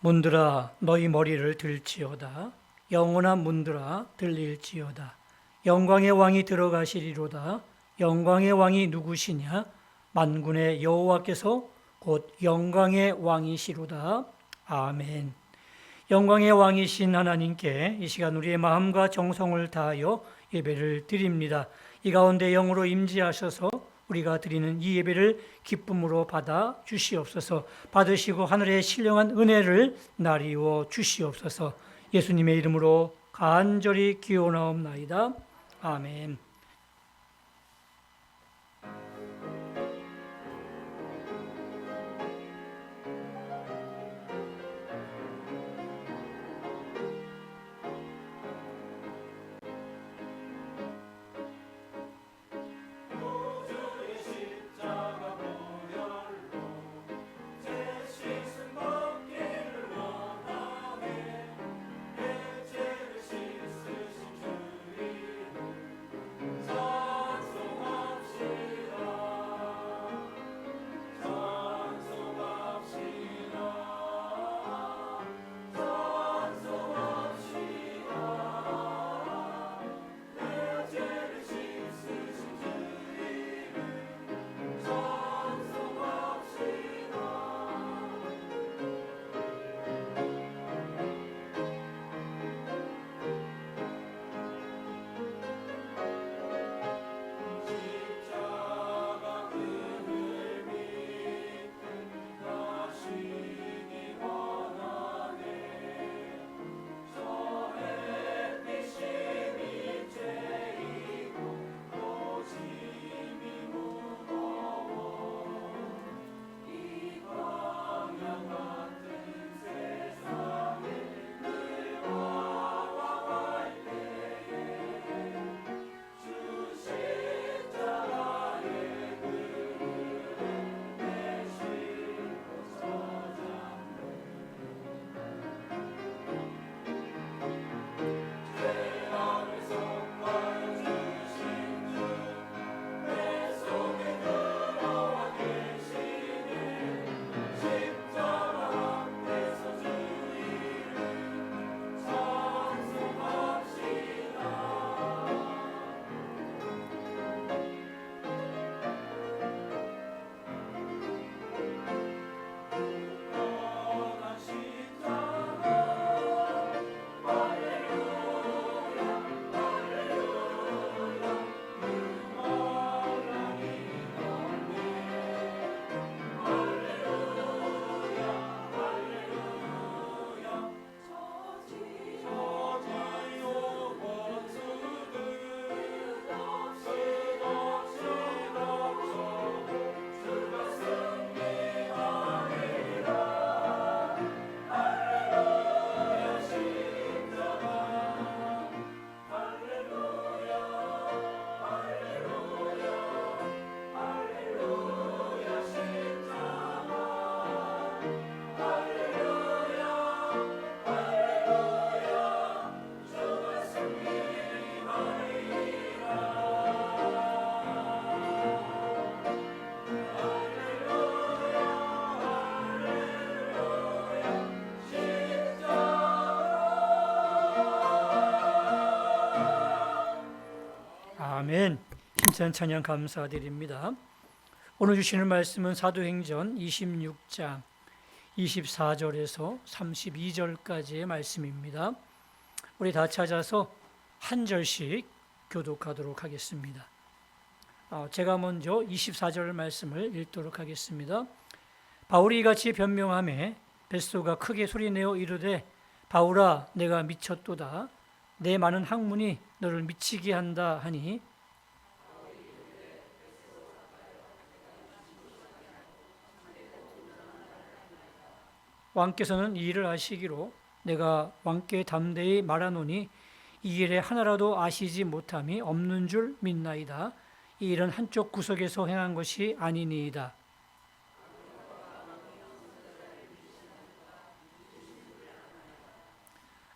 문들아 너희 머리를 들지어다. 영원한 문들아 들릴지어다. 영광의 왕이 들어가시리로다. 영광의 왕이 누구시냐? 만군의 여호와께서 곧 영광의 왕이시로다. 아멘. 영광의 왕이신 하나님께 이 시간 우리의 마음과 정성을 다하여 예배를 드립니다. 이 가운데 영으로 임재하셔서 우리가 드리는 이 예배를 기쁨으로 받아 주시옵소서. 받으시고 하늘의 신령한 은혜를 나리워 주시옵소서. 예수님의 이름으로 간절히 기원하옵나이다. 아멘. 아멘. 힘찬 찬양 감사드립니다. 오늘 주시는 말씀은 사도행전 26장 24절에서 32절까지의 말씀입니다. 우리 다 찾아서 한 절씩 교독하도록 하겠습니다. 제가 먼저 24절 말씀을 읽도록 하겠습니다. 바울이 이같이 변명하매 벳소가 크게 소리내어 이르되 바울아 내가 미쳤도다. 내 많은 학문이 너를 미치게 한다 하니 왕께서는 이 일을 아시기로 내가 왕께 담대히 말하노니 이 일에 하나라도 아시지 못함이 없는 줄 믿나이다. 이 일은 한쪽 구석에서 행한 것이 아니니이다.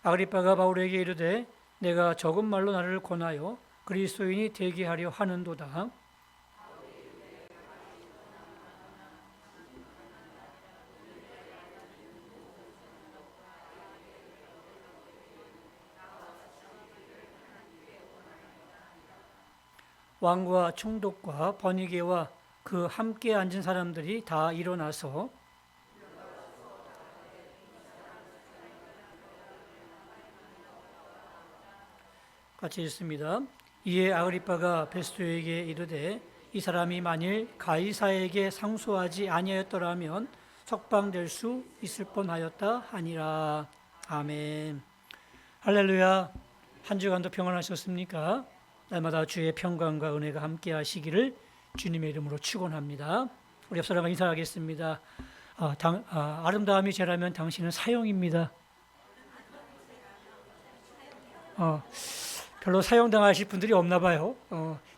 아그리빠가 바울에게 이르되 내가 적은 말로 나를 권하여 그리스도인이 되게 하려 하는도다. 왕과 총독과 번이게와 그 함께 앉은 사람들이 다 일어나서 같이 읽습니다. 이에 아그리빠가 베스토에게 이르되 이 사람이 만일 가이사에게 상소하지 아니하였더라면 석방될 수 있을 뻔하였다 하니라. 아멘. 할렐루야. 한 주간도 평안하셨습니까? 날마다 주의 평강과 은혜가 함께 하시기를 주님의 이름으로 축원합니다. 우리 옆 사람과 인사하겠습니다. 아름다움이 죄라면 당신은 사형입니다. 별로 사형당하실 분들이 없나 봐요.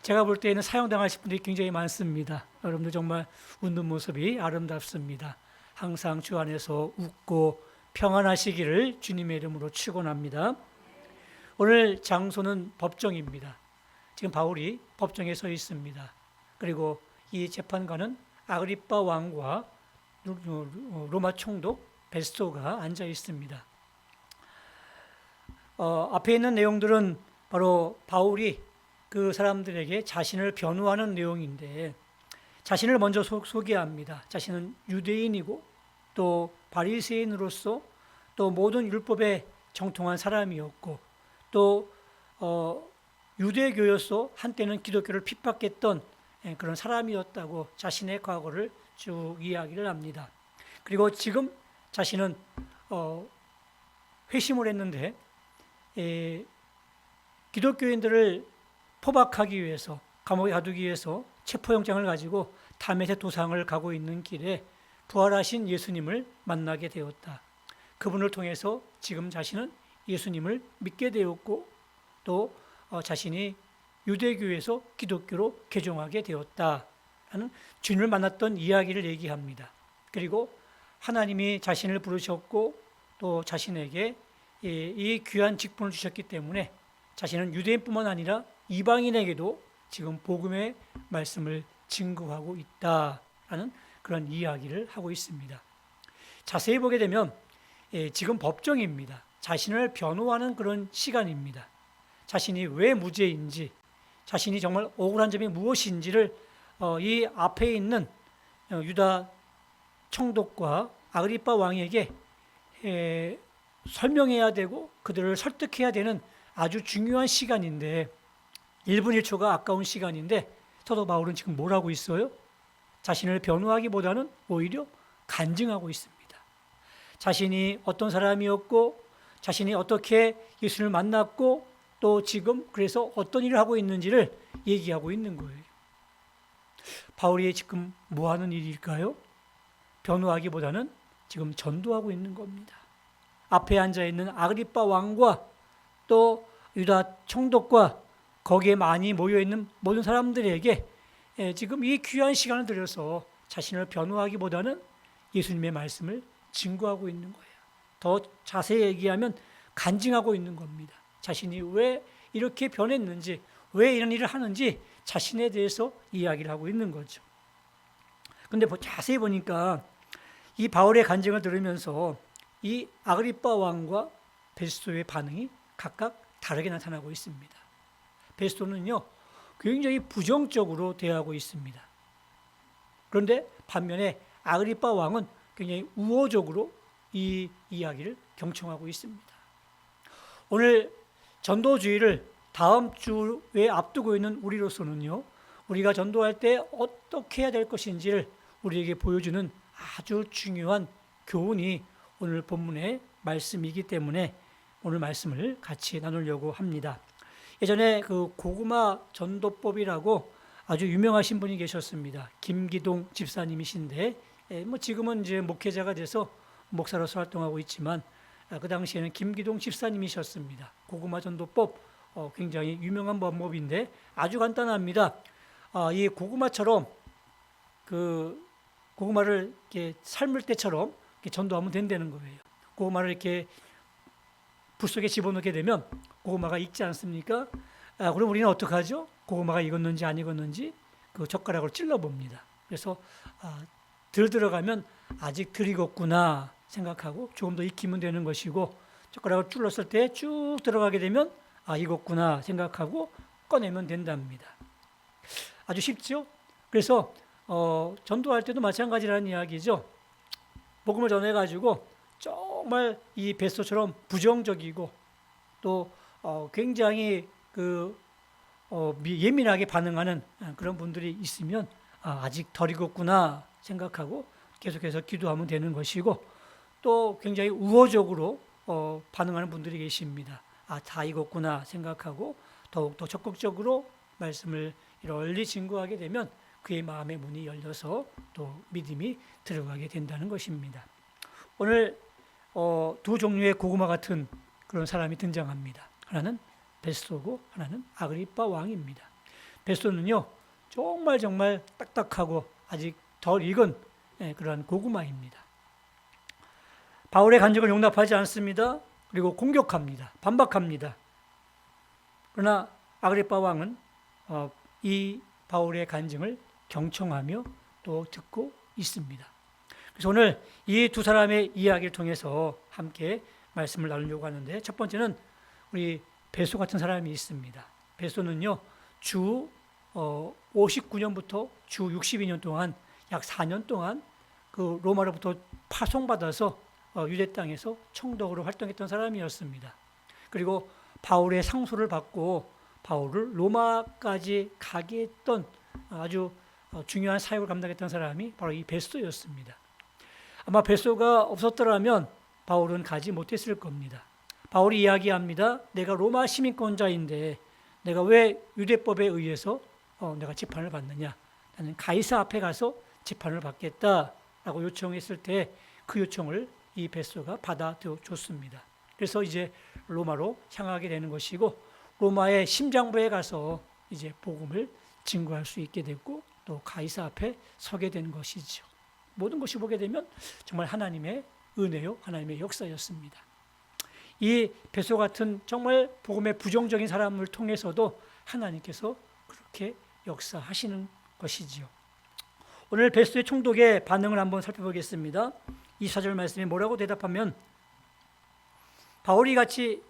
제가 볼 때에는 사형당하실 분들이 굉장히 많습니다. 여러분들 정말 웃는 모습이 아름답습니다. 항상 주 안에서 웃고 평안하시기를 주님의 이름으로 축원합니다. 오늘 장소는 법정입니다. 지금 바울이 법정에 서 있습니다. 그리고 이 재판관은 아그리빠 왕과 로마 총독 베스토가 앉아 있습니다. 앞에 있는 내용들은 바로 바울이 그 사람들에게 자신을 변호하는 내용인데 자신을 먼저 소개합니다. 자신은 유대인이고 또 바리새인으로서 또 모든 율법에 정통한 사람이었고 또 유대교였어 한때는 기독교를 핍박했던 그런 사람이었다고 자신의 과거를 쭉 이야기를 합니다. 그리고 지금 자신은 회심을 했는데 기독교인들을 포박하기 위해서 감옥에 가두기 위해서 체포영장을 가지고 다메섹 도상을 가고 있는 길에 부활하신 예수님을 만나게 되었다. 그분을 통해서 지금 자신은 예수님을 믿게 되었고 또 자신이 유대교에서 기독교로 개종하게 되었다 하는 주님을 만났던 이야기를 얘기합니다. 그리고 하나님이 자신을 부르셨고 또 자신에게 이 귀한 직분을 주셨기 때문에 자신은 유대인뿐만 아니라 이방인에게도 지금 복음의 말씀을 증거하고 있다라는 그런 이야기를 하고 있습니다. 자세히 보게 되면 지금 법정입니다. 자신을 변호하는 그런 시간입니다. 자신이 왜 무죄인지, 자신이 정말 억울한 점이 무엇인지를 이 앞에 있는 유다 총독과 아그리빠 왕에게 설명해야 되고 그들을 설득해야 되는 아주 중요한 시간인데 1분 1초가 아까운 시간인데 사도 바울은 지금 뭘 하고 있어요? 자신을 변호하기보다는 오히려 간증하고 있습니다. 자신이 어떤 사람이었고 자신이 어떻게 예수를 만났고 또 지금 그래서 어떤 일을 하고 있는지를 얘기하고 있는 거예요. 바울이 지금 뭐 하는 일일까요? 변호하기보다는 지금 전도하고 있는 겁니다. 앞에 앉아 있는 아그리빠 왕과 또 유다 총독과 거기에 많이 모여 있는 모든 사람들에게 지금 이 귀한 시간을 들여서 자신을 변호하기보다는 예수님의 말씀을 증거하고 있는 거예요. 더 자세히 얘기하면 간증하고 있는 겁니다. 자신이 왜 이렇게 변했는지, 왜 이런 일을 하는지 자신에 대해서 이야기를 하고 있는 거죠. 그런데 자세히 보니까 이 바울의 간증을 들으면서 이 아그리빠 왕과 베스토의 반응이 각각 다르게 나타나고 있습니다. 베스토는요, 굉장히 부정적으로 대하고 있습니다. 그런데 반면에 아그리빠 왕은 굉장히 우호적으로 이 이야기를 경청하고 있습니다. 오늘 전도주의를 다음 주에 앞두고 있는 우리로서는요, 우리가 전도할 때 어떻게 해야 될 것인지를 우리에게 보여주는 아주 중요한 교훈이 오늘 본문의 말씀이기 때문에 오늘 말씀을 같이 나누려고 합니다. 예전에 그 고구마 전도법이라고 아주 유명하신 분이 계셨습니다. 김기동 집사님이신데, 지금은 이제 목회자가 돼서 목사로서 활동하고 있지만, 그 당시에는 김기동 집사님이셨습니다. 고구마 전도법, 굉장히 유명한 법인데 아주 간단합니다. 이 고구마처럼 그 고구마를 이렇게 삶을 때처럼 이렇게 전도하면 된다는 거예요. 고구마를 이렇게 불 속에 집어넣게 되면 고구마가 익지 않습니까? 그럼 우리는 어떻게 하죠? 고구마가 익었는지 안 익었는지 그 젓가락으로 찔러 봅니다. 그래서 덜 들어가면 아직 덜 익었구나 생각하고 조금 더 익히면 되는 것이고, 젓가락을 찔렀을 때 쭉 들어가게 되면 익었구나 생각하고 꺼내면 된답니다. 아주 쉽죠? 그래서 전도할 때도 마찬가지라는 이야기죠. 복음을 전해가지고 정말 이 베스토처럼 부정적이고 또 굉장히 예민하게 반응하는 그런 분들이 있으면 아직 덜 익었구나 생각하고 계속해서 기도하면 되는 것이고, 또 굉장히 우호적으로 반응하는 분들이 계십니다. 다 익었구나 생각하고 더욱더 적극적으로 말씀을 널리 증거하게 되면 그의 마음의 문이 열려서 또 믿음이 들어가게 된다는 것입니다. 오늘 두 종류의 고구마 같은 그런 사람이 등장합니다. 하나는 베스토고 하나는 아그리빠 왕입니다. 베스토는요, 정말 딱딱하고 아직 덜 익은 그러한 고구마입니다. 바울의 간증을 용납하지 않습니다. 그리고 공격합니다. 반박합니다. 그러나 아그리빠 왕은 이 바울의 간증을 경청하며 또 듣고 있습니다. 그래서 오늘 이 두 사람의 이야기를 통해서 함께 말씀을 나누려고 하는데, 첫 번째는 우리 베스토 같은 사람이 있습니다. 베스토는요, 주 59년부터 주 62년 동안 약 4년 동안 그 로마로부터 파송받아서 유대 땅에서 총독으로 활동했던 사람이었습니다. 그리고 바울의 상소를 받고 바울을 로마까지 가게 했던 아주 중요한 사역을 감당했던 사람이 바로 이 베스토였습니다. 아마 베스토가 없었더라면 바울은 가지 못했을 겁니다. 바울이 이야기합니다. 내가 로마 시민권자인데 내가 왜 유대법에 의해서 내가 재판을 받느냐? 나는 가이사 앞에 가서 재판을 받겠다라고 요청했을 때 그 요청을 이 베스토가 받아줬습니다. 그래서 이제 로마로 향하게 되는 것이고, 로마의 심장부에 가서 이제 복음을 증거할 수 있게 됐고 또 가이사 앞에 서게 된 것이죠. 모든 것이 보게 되면 정말 하나님의 은혜요, 하나님의 역사였습니다. 이 베스토 같은 정말 복음의 부정적인 사람을 통해서도 하나님께서 그렇게 역사하시는 것이지요. 오늘 베스토의 총독의 반응을 한번 살펴보겠습니다. 24절 말씀이 뭐라고 대답하면, 바울이 같이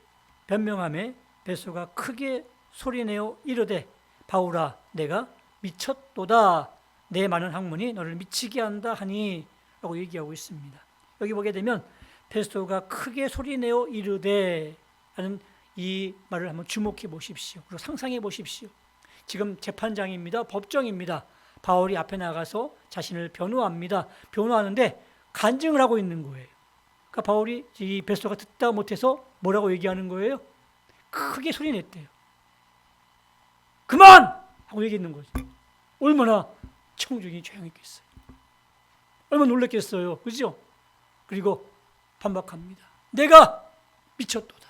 변명하며 베스토가 크게 소리내어 이르되 바울아 내가 미쳤도다, 내 많은 학문이 너를 미치게 한다 하니 라고 얘기하고 있습니다. 여기 보게 되면 베스토가 크게 소리내어 이르되 하는 이 말을 한번 주목해 보십시오. 그리고 상상해 보십시오. 지금 재판장입니다. 법정입니다. 바울이 앞에 나가서 자신을 변호합니다. 변호하는데 간증을 하고 있는 거예요. 그러니까 바울이 이 베스토가 듣다 못해서 뭐라고 얘기하는 거예요? 크게 소리 냈대요. 그만! 하고 얘기했는 거죠. 얼마나 청중이 조용했겠어요. 얼마나 놀랐겠어요. 그죠? 그리고 반박합니다. 내가 미쳤도다.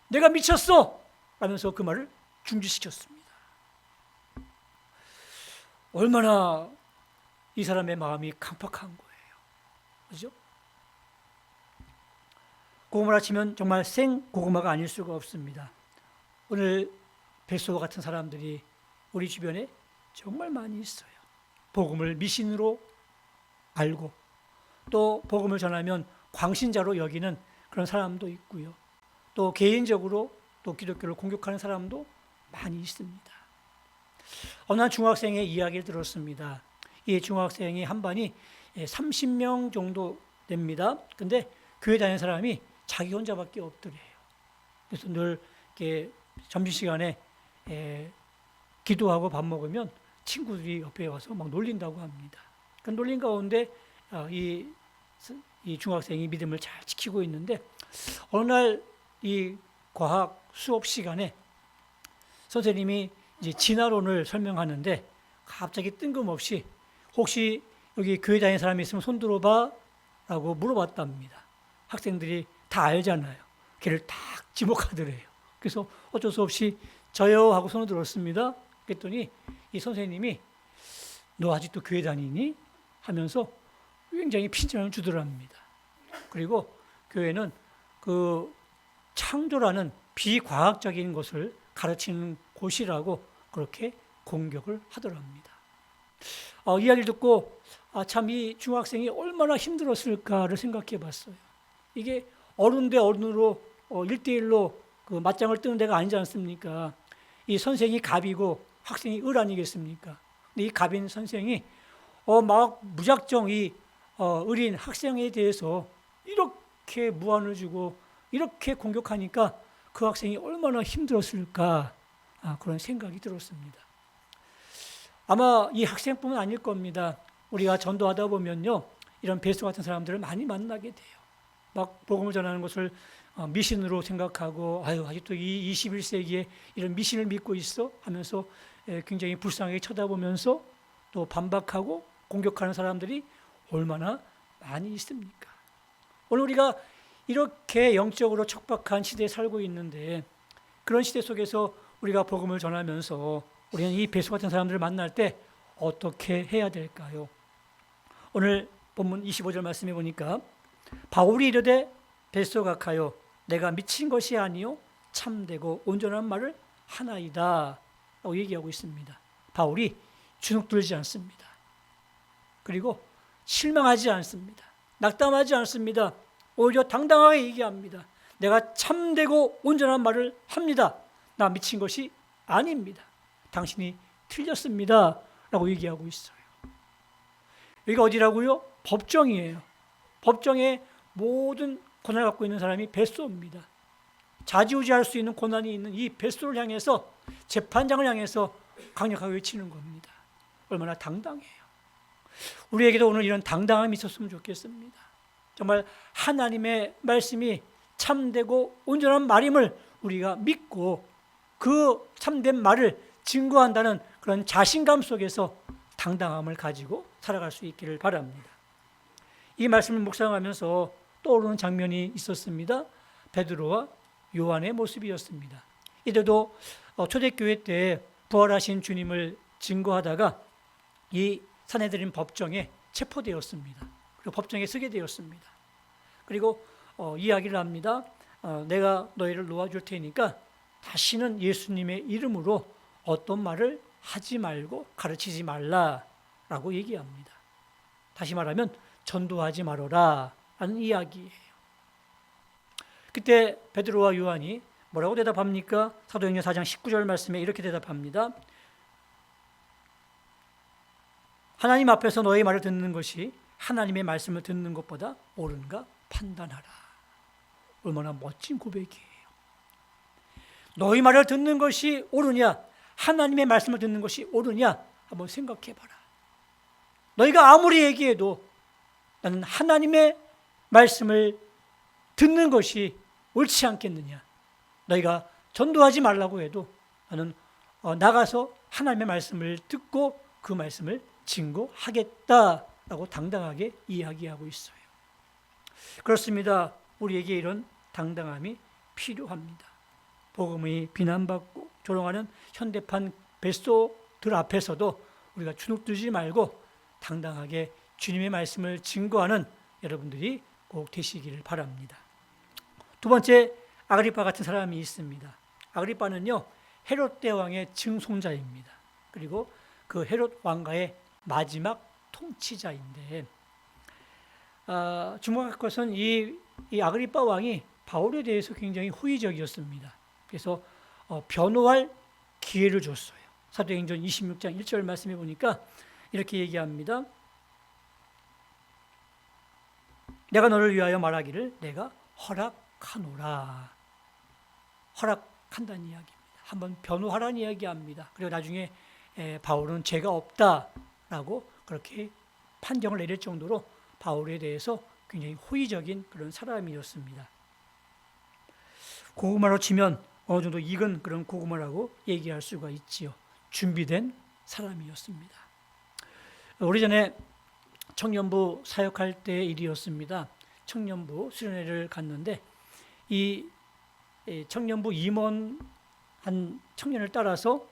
내가 미쳤어! 라면서 그 말을 중지시켰습니다. 얼마나 이 사람의 마음이 강팍한 거예요. 그죠? 고구마라 치면 정말 생 고구마가 아닐 수가 없습니다. 오늘 베스토 같은 사람들이 우리 주변에 정말 많이 있어요. 복음을 미신으로 알고 또 복음을 전하면 광신자로 여기는 그런 사람도 있고요. 또 개인적으로 또 기독교를 공격하는 사람도 많이 있습니다. 어느 한 중학생의 이야기를 들었습니다. 이 중학생이 한 반이 30명 정도 됩니다. 근데 교회 다니는 사람이 자기 혼자밖에 없더래요. 그래서 늘 이렇게 점심시간에 기도하고 밥 먹으면 친구들이 옆에 와서 막 놀린다고 합니다. 그 놀린 가운데 이 중학생이 믿음을 잘 지키고 있는데, 어느 날 이 과학 수업 시간에 선생님이 이제 진화론을 설명하는데 갑자기 뜬금없이 혹시 여기 교회 다니는 사람이 있으면 손 들어봐 라고 물어봤답니다. 학생들이 다 알잖아요. 걔를 딱 지목하더래요. 그래서 어쩔 수 없이 저요 하고 손을 들었습니다. 그랬더니 이 선생님이 너 아직도 교회 다니니? 하면서 굉장히 핀잔을 주더랍니다. 그리고 교회는 그 창조라는 비과학적인 것을 가르치는 곳이라고 그렇게 공격을 하더랍니다. 이야기를 듣고 참 이 중학생이 얼마나 힘들었을까를 생각해 봤어요. 이게 어른 대 어른으로 1대1로 그 맞짱을 뜨는 데가 아니지 않습니까? 이 선생이 갑이고 학생이 을 아니겠습니까? 근데 이 가빈 선생이 막 무작정 이 을인 학생에 대해서 이렇게 무안을 주고 이렇게 공격하니까 그 학생이 얼마나 힘들었을까, 그런 생각이 들었습니다. 아마 이 학생뿐만 아닐 겁니다. 우리가 전도하다 보면요, 이런 베스트 같은 사람들을 많이 만나게 돼요. 막 복음을 전하는 것을 미신으로 생각하고, 아직도 이 21세기에 이런 미신을 믿고 있어? 하면서 굉장히 불쌍하게 쳐다보면서 또 반박하고 공격하는 사람들이 얼마나 많이 있습니까? 오늘 우리가 이렇게 영적으로 척박한 시대에 살고 있는데, 그런 시대 속에서 우리가 복음을 전하면서 우리는 이 베스 같은 사람들을 만날 때 어떻게 해야 될까요? 오늘 본문 25절 말씀해 보니까 바울이 이르되 베스도 각하여 내가 미친 것이 아니요 참되고 온전한 말을 하나이다 라고 얘기하고 있습니다. 바울이 주눅들지 않습니다. 그리고 실망하지 않습니다. 낙담하지 않습니다. 오히려 당당하게 얘기합니다. 내가 참되고 온전한 말을 합니다. 나 미친 것이 아닙니다. 당신이 틀렸습니다 라고 얘기하고 있어요. 여기가 어디라고요? 법정이에요. 법정에 모든 고난을 갖고 있는 사람이 베스도입니다. 좌지우지할 수 있는 고난이 있는 이 베스도를 향해서, 재판장을 향해서 강력하게 외치는 겁니다. 얼마나 당당해요. 우리에게도 오늘 이런 당당함이 있었으면 좋겠습니다. 정말 하나님의 말씀이 참되고 온전한 말임을 우리가 믿고 그 참된 말을 증거한다는 그런 자신감 속에서 당당함을 가지고 살아갈 수 있기를 바랍니다. 이 말씀을 묵상하면서 떠오르는 장면이 있었습니다. 베드로와 요한의 모습이었습니다. 이들도 초대교회 때 부활하신 주님을 증거하다가 이 산헤드린 법정에 체포되었습니다. 그리고 법정에 서게 되었습니다. 그리고 이야기를 합니다. 내가 너희를 놓아줄 테니까 다시는 예수님의 이름으로 어떤 말을 하지 말고 가르치지 말라라고 얘기합니다. 다시 말하면 전도하지 말아라 라는 이야기예요. 그때 베드로와 요한이 뭐라고 대답합니까? 사도행전 4장 19절 말씀에 이렇게 대답합니다. 하나님 앞에서 너의 말을 듣는 것이 하나님의 말씀을 듣는 것보다 옳은가 판단하라. 얼마나 멋진 고백이에요. 너희 말을 듣는 것이 옳으냐, 하나님의 말씀을 듣는 것이 옳으냐 한번 생각해 봐라. 너희가 아무리 얘기해도 나는 하나님의 말씀을 듣는 것이 옳지 않겠느냐. 너희가 전도하지 말라고 해도 나는 나가서 하나님의 말씀을 듣고 그 말씀을 증거하겠다라고 당당하게 이야기하고 있어요. 그렇습니다. 우리에게 이런 당당함이 필요합니다. 복음이 비난받고 조롱하는 현대판 베스토들 앞에서도 우리가 주눅들지 말고 당당하게 주님의 말씀을 증거하는 여러분들이 꼭 되시기를 바랍니다. 두 번째, 아그리파 같은 사람이 있습니다. 아그리파는요, 헤롯 대왕의 증손자입니다. 그리고 그 헤롯 왕가의 마지막 통치자인데, 주목할 것은 이 아그리파 왕이 바울에 대해서 굉장히 호의적이었습니다. 그래서 변호할 기회를 줬어요. 사도행전 26장 1절 말씀해 보니까 이렇게 얘기합니다. 내가 너를 위하여 말하기를 내가 허락하노라. 허락한다는 이야기입니다. 한번 변호하라는 이야기합니다. 그리고 나중에 바울은 죄가 없다라고 그렇게 판정을 내릴 정도로 바울에 대해서 굉장히 호의적인 그런 사람이었습니다. 고구마로 치면 어느 정도 익은 그런 고구마라고 얘기할 수가 있지요. 준비된 사람이었습니다. 오래전에 청년부 사역할 때의 일이었습니다. 청년부 수련회를 갔는데 이 청년부 임원 한 청년을 따라서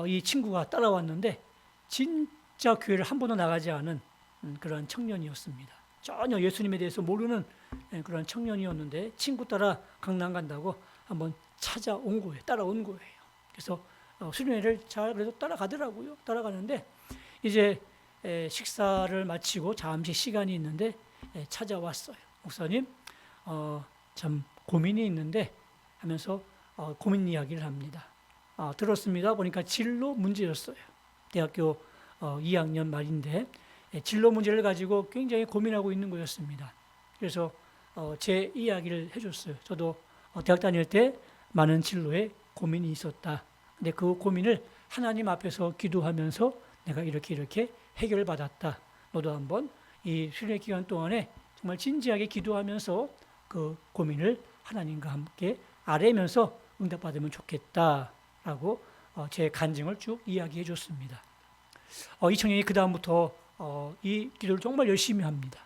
이 친구가 따라왔는데 진짜 교회를 한 번도 나가지 않은 그런 청년이었습니다. 전혀 예수님에 대해서 모르는 그런 청년이었는데 친구 따라 강남 간다고 한번 찾아온 거예요. 따라온 거예요. 그래서 수련회를 잘 그래도 따라가더라고요. 따라가는데 이제 식사를 마치고 잠시 시간이 있는데 찾아왔어요. 목사님, 참 고민이 있는데 하면서 고민 이야기를 합니다. 들었습니다. 보니까 진로 문제였어요. 대학교 2학년 말인데 진로 문제를 가지고 굉장히 고민하고 있는 거였습니다. 그래서 제 이야기를 해줬어요. 저도 대학 다닐 때 많은 진로에 고민이 있었다. 근데 그 고민을 하나님 앞에서 기도하면서 내가 이렇게 해결받았다. 너도 한번 이 수련회 기간 동안에 정말 진지하게 기도하면서 그 고민을 하나님과 함께 아뢰면서 응답받으면 좋겠다라고 제 간증을 쭉 이야기해 줬습니다. 이 청년이 그 다음부터 이 기도를 정말 열심히 합니다.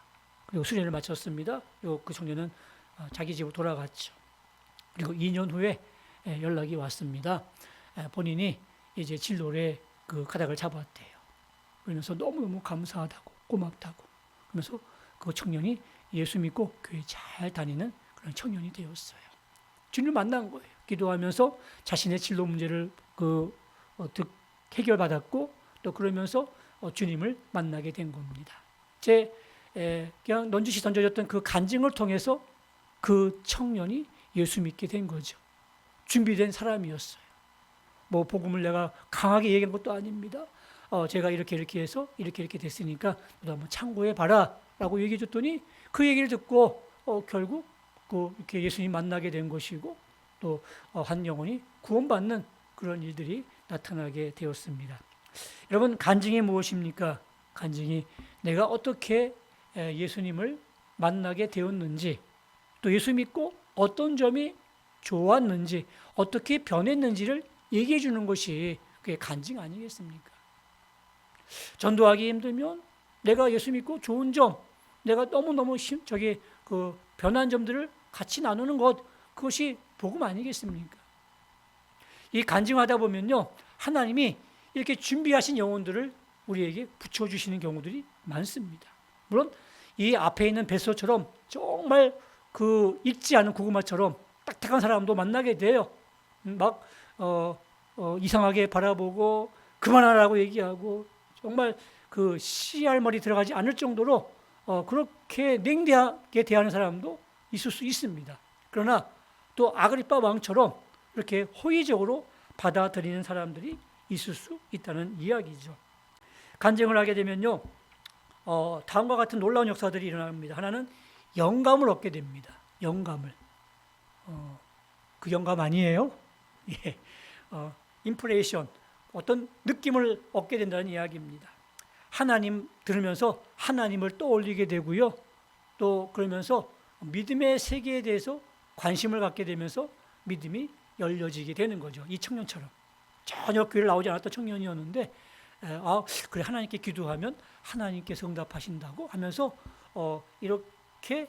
그리고 수련을 마쳤습니다. 그리고 그 청년은 자기 집으로 돌아갔죠. 그리고 2년 후에 연락이 왔습니다. 본인이 이제 진로에 그 가닥을 잡았대요. 그러면서 너무너무 감사하다고 고맙다고 그러면서 그 청년이 예수 믿고 교회 잘 다니는 그런 청년이 되었어요. 주님을 만난 거예요. 기도하면서 자신의 진로 문제를 해결받았고 또 그러면서 주님을 만나게 된 겁니다. 그냥 넌지시 던져졌던 그 간증을 통해서 그 청년이 예수 믿게 된 거죠. 준비된 사람이었어요. 뭐 복음을 내가 강하게 얘기한 것도 아닙니다. 제가 이렇게 해서 이렇게 됐으니까 너도 한번 참고해 봐라라고 얘기해 줬더니 그 얘기를 듣고 결국 이렇게 예수님 만나게 된 것이고 또 한 영혼이 구원받는 그런 일들이 나타나게 되었습니다. 여러분, 간증이 무엇입니까? 간증이 내가 어떻게 예수님을 만나게 되었는지 또 예수 믿고 어떤 점이 좋았는지 어떻게 변했는지를 얘기해 주는 것이 그게 간증 아니겠습니까? 전도하기 힘들면 내가 예수 믿고 좋은 점, 내가 너무너무 변한 점들을 같이 나누는 것, 그것이 복음 아니겠습니까? 이 간증하다 보면요, 하나님이 이렇게 준비하신 영혼들을 우리에게 붙여주시는 경우들이 많습니다. 물론 이 앞에 있는 베드로처럼 정말 익지 않은 고구마처럼 딱딱한 사람도 만나게 돼요. 막 이상하게 바라보고 그만하라고 얘기하고 정말 씨알머리 들어가지 않을 정도로 그렇게 냉대하게 대하는 사람도 있을 수 있습니다. 그러나 또 아그리빠 왕처럼 이렇게 호의적으로 받아들이는 사람들이 있을 수 있다는 이야기죠. 간증을 하게 되면요, 다음과 같은 놀라운 역사들이 일어납니다. 하나는 영감을 얻게 됩니다. 영감을. 그 영감 아니에요? 예. 인프레이션, 어떤 느낌을 얻게 된다는 이야기입니다. 하나님 들으면서 하나님을 떠올리게 되고요. 또 그러면서 믿음의 세계에 대해서 관심을 갖게 되면서 믿음이 열려지게 되는 거죠. 이 청년처럼. 전혀 교회를 나오지 않았던 청년이었는데 그래, 하나님께 기도하면 하나님께서 응답하신다고 하면서 이렇게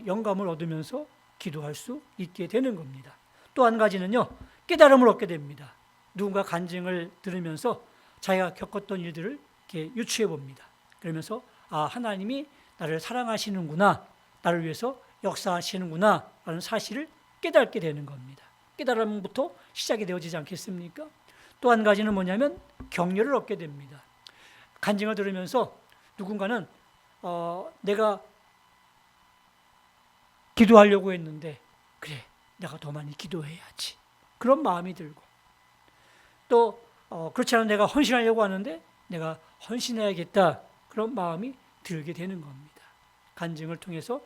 영감을 얻으면서 기도할 수 있게 되는 겁니다. 또 한 가지는요, 깨달음을 얻게 됩니다. 누군가 간증을 들으면서 자기가 겪었던 일들을 이렇게 유추해 봅니다. 그러면서 하나님이 나를 사랑하시는구나, 나를 위해서 역사하시는구나 라는 사실을 깨닫게 되는 겁니다. 깨달음부터 시작이 되어지지 않겠습니까? 또 한 가지는 뭐냐면 격려를 얻게 됩니다. 간증을 들으면서 누군가는 내가 기도하려고 했는데 그래, 내가 더 많이 기도해야지, 그런 마음이 들고 또 그렇지 않으면 내가 헌신하려고 하는데 내가 헌신해야겠다, 그런 마음이 들게 되는 겁니다. 간증을 통해서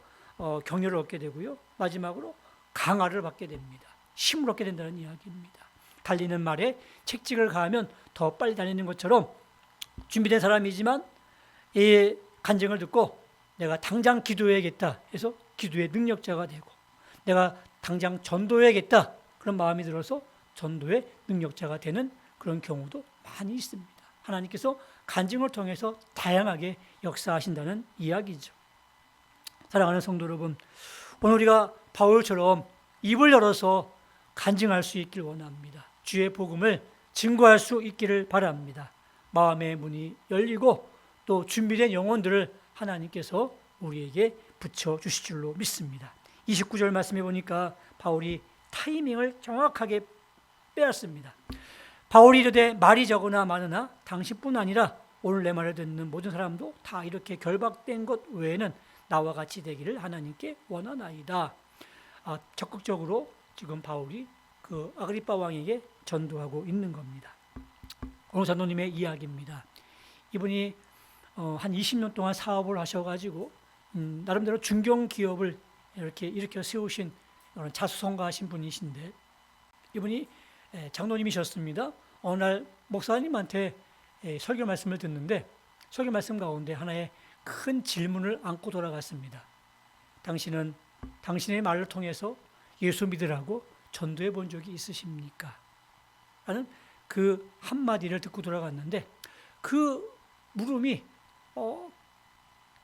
격려를 얻게 되고요, 마지막으로 강화를 받게 됩니다. 힘을 얻게 된다는 이야기입니다. 달리는 말에 책찍을 가하면 더 빨리 달리는 것처럼 준비된 사람이지만 이 간증을 듣고 내가 당장 기도해야겠다 해서 기도의 능력자가 되고, 내가 당장 전도해야겠다 그런 마음이 들어서 전도의 능력자가 되는 그런 경우도 많이 있습니다. 하나님께서 간증을 통해서 다양하게 역사하신다는 이야기죠. 사랑하는 성도 여러분, 오늘 우리가 바울처럼 입을 열어서 간증할 수 있길 원합니다. 주의 복음을 증거할 수 있기를 바랍니다. 마음의 문이 열리고 또 준비된 영혼들을 하나님께서 우리에게 붙여주실 줄로 믿습니다. 29절 말씀해 보니까 바울이 타이밍을 정확하게 빼앗습니다. 바울이 이르되 말이 적으나 많으나 당신뿐 아니라 오늘 내 말을 듣는 모든 사람도 다 이렇게 결박된 것 외에는 나와 같이 되기를 하나님께 원하나이다. 적극적으로 지금 바울이 그 아그리빠 왕에게 전도하고 있는 겁니다. 오늘 장로님의 이야기입니다. 이분이 한 20년 동안 사업을 하셔가지고 나름대로 중견기업을 이렇게 일으켜 세우신 그런 자수성가하신 분이신데, 이분이 장로님이셨습니다. 어느 날 목사님한테 설교 말씀을 듣는데, 설교 말씀 가운데 하나의 큰 질문을 안고 돌아갔습니다. 당신은 당신의 말을 통해서 예수 믿으라고 전도해 본 적이 있으십니까? 라는 그 한마디를 듣고 돌아갔는데, 그 물음이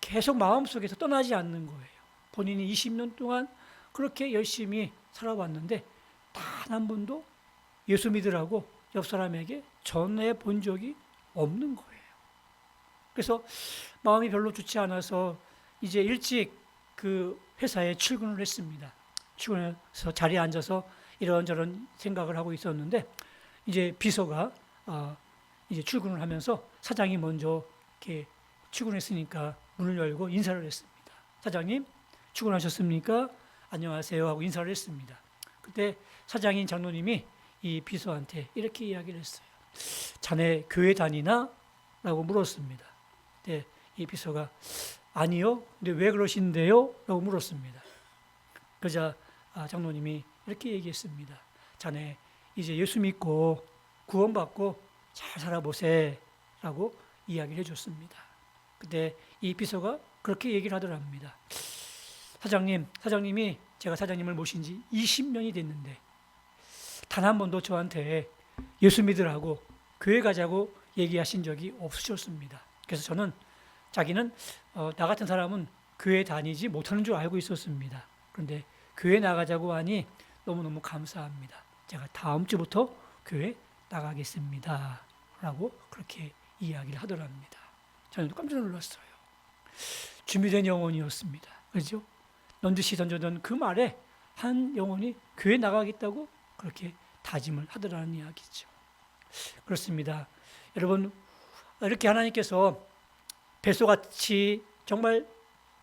계속 마음속에서 떠나지 않는 거예요. 본인이 20년 동안 그렇게 열심히 살아왔는데 단 한 번도 예수 믿으라고 옆 사람에게 전해 본 적이 없는 거예요. 그래서 마음이 별로 좋지 않아서 이제 일찍 그 회사에 출근을 했습니다. 출근해서 자리에 앉아서 이런저런 생각을 하고 있었는데, 이제 비서가 이제 출근을 하면서 사장이 먼저 이렇게 출근했으니까 문을 열고 인사를 했습니다. 사장님, 출근하셨습니까? 안녕하세요 하고 인사를 했습니다. 그때 사장인 장로님이 이 비서한테 이렇게 이야기를 했어요. 자네 교회 다니나? 라고 물었습니다. 그때 이 비서가 아니요, 근데 왜 그러신데요? 라고 물었습니다. 그러자 장로님이 이렇게 얘기했습니다. 자네 이제 예수 믿고 구원받고 잘 살아보세 라고 이야기를 해줬습니다. 그때 이 비서가 그렇게 얘기를 하더랍니다. 사장님이 제가 사장님을 모신 지 20년이 됐는데 단 한 번도 저한테 예수 믿으라고 교회 가자고 얘기하신 적이 없으셨습니다. 그래서 저는 자기는 나 같은 사람은 교회 다니지 못하는 줄 알고 있었습니다. 그런데 교회 나가자고 하니 너무너무 감사합니다. 제가 다음 주부터 교회 나가겠습니다 라고 그렇게 이야기를 하더랍니다. 저는 깜짝 놀랐어요. 준비된 영혼이었습니다. 그렇죠? 넌지시 던져던 그 말에 한 영혼이 교회 나가겠다고 그렇게 다짐을 하더라는 이야기죠. 그렇습니다. 여러분, 이렇게 하나님께서 벳소같이 정말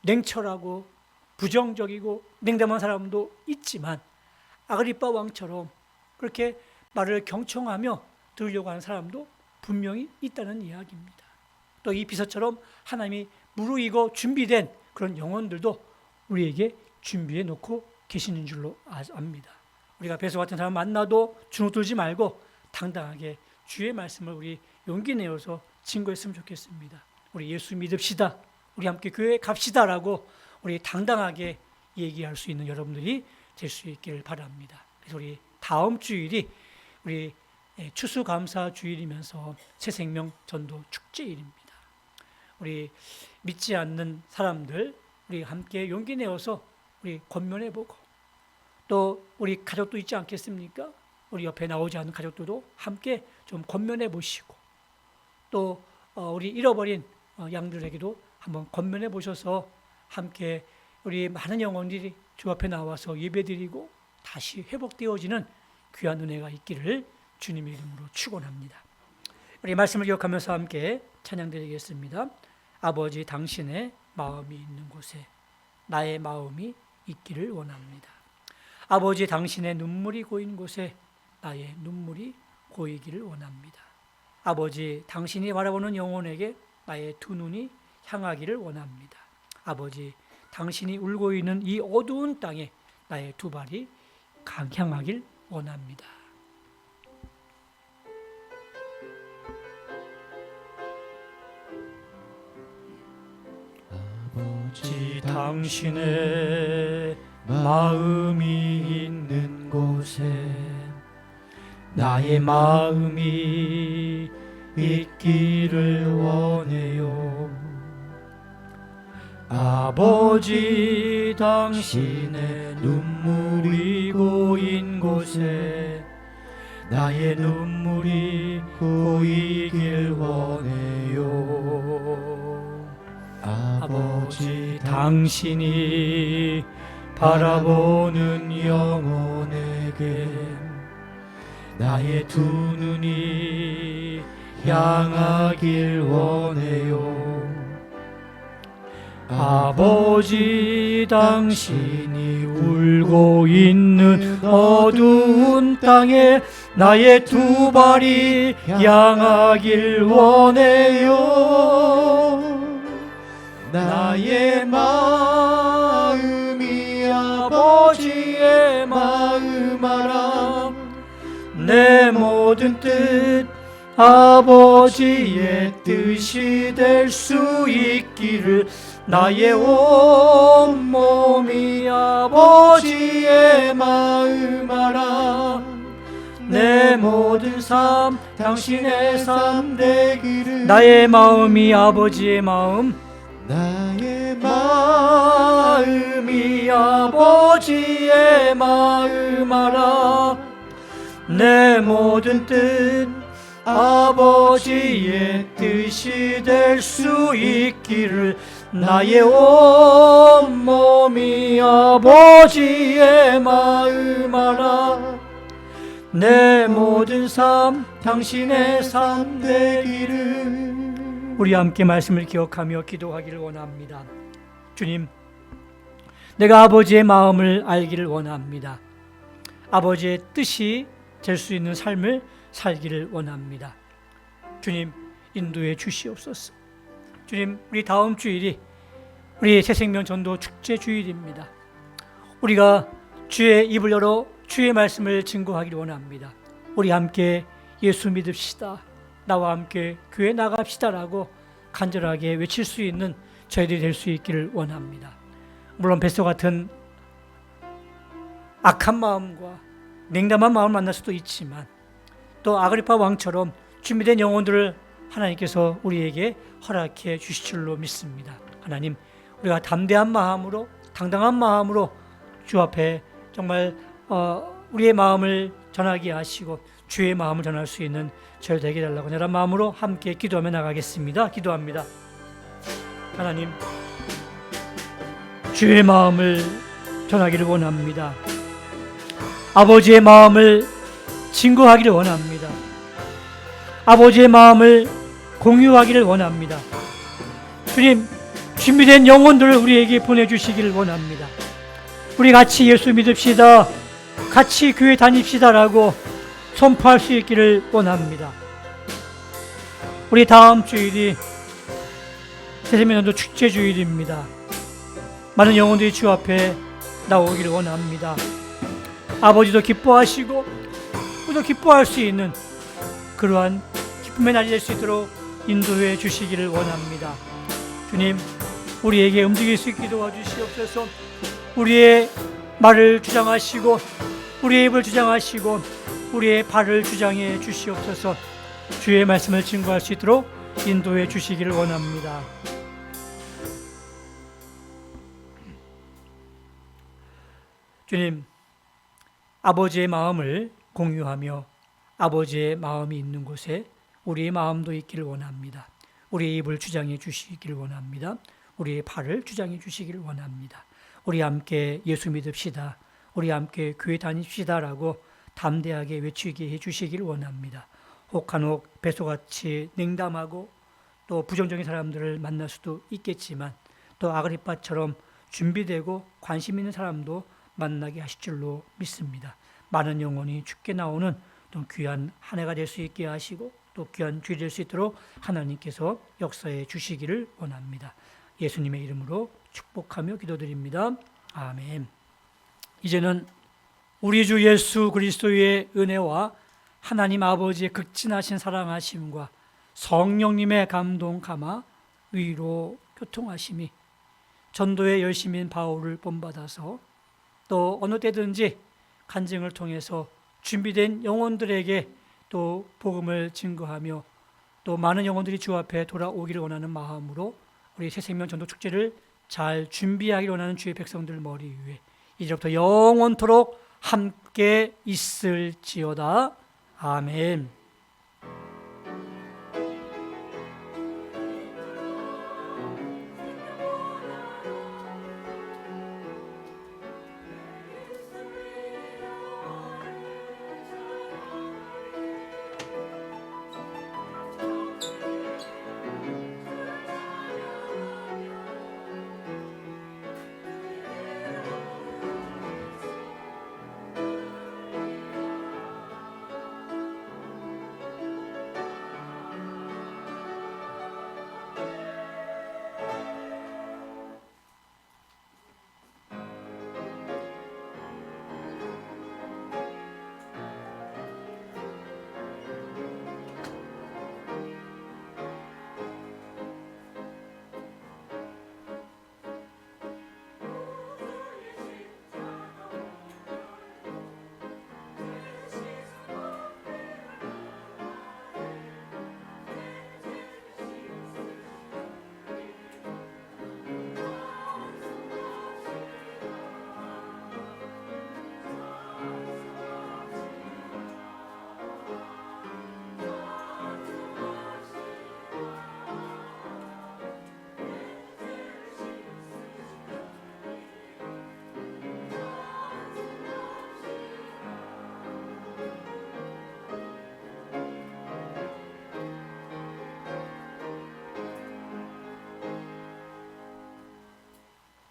냉철하고 부정적이고 냉담한 사람도 있지만 아그리빠 왕처럼 그렇게 말을 경청하며 들으려고 하는 사람도 분명히 있다는 이야기입니다. 또 이 비서처럼 하나님이 무르익어 준비된 그런 영혼들도 우리에게 준비해 놓고 계시는 줄로 압니다. 우리가 벳소 같은 사람 만나도 주눅들지 말고 당당하게 주의 말씀을 우리 용기 내어서 증거했으면 좋겠습니다. 우리 예수 믿읍시다, 우리 함께 교회 갑시다라고 우리 당당하게 얘기할 수 있는 여러분들이 될 수 있기를 바랍니다. 그래서 우리 다음 주일이 우리 추수감사 주일이면서 새생명 전도 축제일입니다. 우리 믿지 않는 사람들 우리 함께 용기 내어서 우리 권면해보고, 또 우리 가족도 있지 않겠습니까? 우리 옆에 나오지 않는 가족들도 함께 좀 권면해 보시고, 또 우리 잃어버린 양들에게도 한번 권면해 보셔서 함께 우리 많은 영혼들이 주 앞에 나와서 예배드리고 다시 회복되어지는 귀한 은혜가 있기를 주님의 이름으로 축원합니다. 우리 말씀을 기억하면서 함께 찬양드리겠습니다. 아버지, 당신의 마음이 있는 곳에 나의 마음이 있기를 원합니다. 아버지, 당신의 눈물이 고인 곳에 나의 눈물이 고이기를 원합니다. 아버지, 당신이 바라보는 영혼에게 나의 두 눈이 향하기를 원합니다. 아버지, 당신이 울고 있는 이 어두운 땅에 나의 두 발이 향하길 원합니다. 아버지, 당신의 마음이 있는 곳에 나의 마음이 있기를 원해요. 아버지, 당신의 눈물이 고인 곳에 나의 눈물이 고이길 원해요. 아버지, 당신이 바라보는 영혼에게 나의 두 눈이 향하길 원해요. 아버지 당신이 울고 있는 어두운 땅에 나의 두 발이 향하길 원해요. 나의 마음이 아버지의 마음 알아. 내 모든 뜻 아버지의 뜻이 될 수 있기를 나의 온 몸이 아버지의 마음 알아. 내 모든 삶 당신의 삶 되기를. 나의 마음이 아버지의 마음, 나의 마음이 아버지의 마음 알아. 내 모든 뜻 아버지의 뜻이 될 수 있기를 나의 온 몸이 아버지의 마음 알아. 내 모든 삶 당신의 삶 되기를. 우리 함께 말씀을 기억하며 기도하기를 원합니다. 주님, 내가 아버지의 마음을 알기를 원합니다. 아버지의 뜻이 될 수 있는 삶을 살기를 원합니다. 주님, 인도해 주시옵소서. 주님, 우리 다음 주일이 우리 새생명 전도 축제 주일입니다. 우리가 주의 입을 열어 주의 말씀을 증거하기를 원합니다. 우리 함께 예수 믿읍시다, 나와 함께 교회 나갑시다라고 간절하게 외칠 수 있는 저희들이 될 수 있기를 원합니다. 물론 벳소 같은 악한 마음과 냉담한 마음을 만날 수도 있지만 또 아그리파 왕처럼 준비된 영혼들을 하나님께서 우리에게 허락해 주실 줄로 믿습니다. 하나님, 우리가 담대한 마음으로 당당한 마음으로 주 앞에 정말 우리의 마음을 전하게 하시고 주의 마음을 전할 수 있는 저희 되게 달라고 이런 마음으로 함께 기도하며 나가겠습니다. 기도합니다. 하나님, 주의 마음을 전하기를 원합니다. 아버지의 마음을 증거하기를 원합니다. 아버지의 마음을 공유하기를 원합니다. 주님, 준비된 영혼들을 우리에게 보내주시기를 원합니다. 우리 같이 예수 믿읍시다, 같이 교회 다닙시다라고 선포할 수 있기를 원합니다. 우리 다음 주일이 새생명전도 축제 주일입니다. 많은 영혼들이 주 앞에 나오기를 원합니다. 아버지도 기뻐하시고 우리도 기뻐할 수 있는 그러한 기쁨의 날이 될 수 있도록 인도해 주시기를 원합니다. 주님, 우리에게 움직일 수 있게 도와주시옵소서. 우리의 말을 주장하시고 우리의 입을 주장하시고 우리의 발을 주장해 주시옵소서. 주의 말씀을 증거할 수 있도록 인도해 주시기를 원합니다. 주님, 아버지의 마음을 공유하며 아버지의 마음이 있는 곳에 우리의 마음도 있기를 원합니다. 우리의 입을 주장해 주시기를 원합니다. 우리의 발을 주장해 주시기를 원합니다. 우리 함께 예수 믿읍시다, 우리 함께 교회 다닙시다라고 담대하게 외치게 해주시기를 원합니다. 혹한혹 벳소같이 냉담하고 또 부정적인 사람들을 만날 수도 있겠지만 또 아그리빠처럼 준비되고 관심 있는 사람도 만나게 하실 줄로 믿습니다. 많은 영혼이 주께 나오는 또 귀한 한 해가 될 수 있게 하시고 또 귀한 주일이 될 수 있도록 하나님께서 역사해 주시기를 원합니다. 예수님의 이름으로 축복하며 기도드립니다. 아멘. 이제는 우리 주 예수 그리스도의 은혜와 하나님 아버지의 극진하신 사랑하심과 성령님의 감동 감화 위로 교통하심이 전도의 열심인 바울을 본받아서 또 어느 때든지 간증을 통해서 준비된 영혼들에게 또 복음을 증거하며 또 많은 영혼들이 주 앞에 돌아오기를 원하는 마음으로 우리 새생명 전도 축제를 잘 준비하기를 원하는 주의 백성들 머리 위에 이제부터 영원토록 함께 있을지어다. 아멘.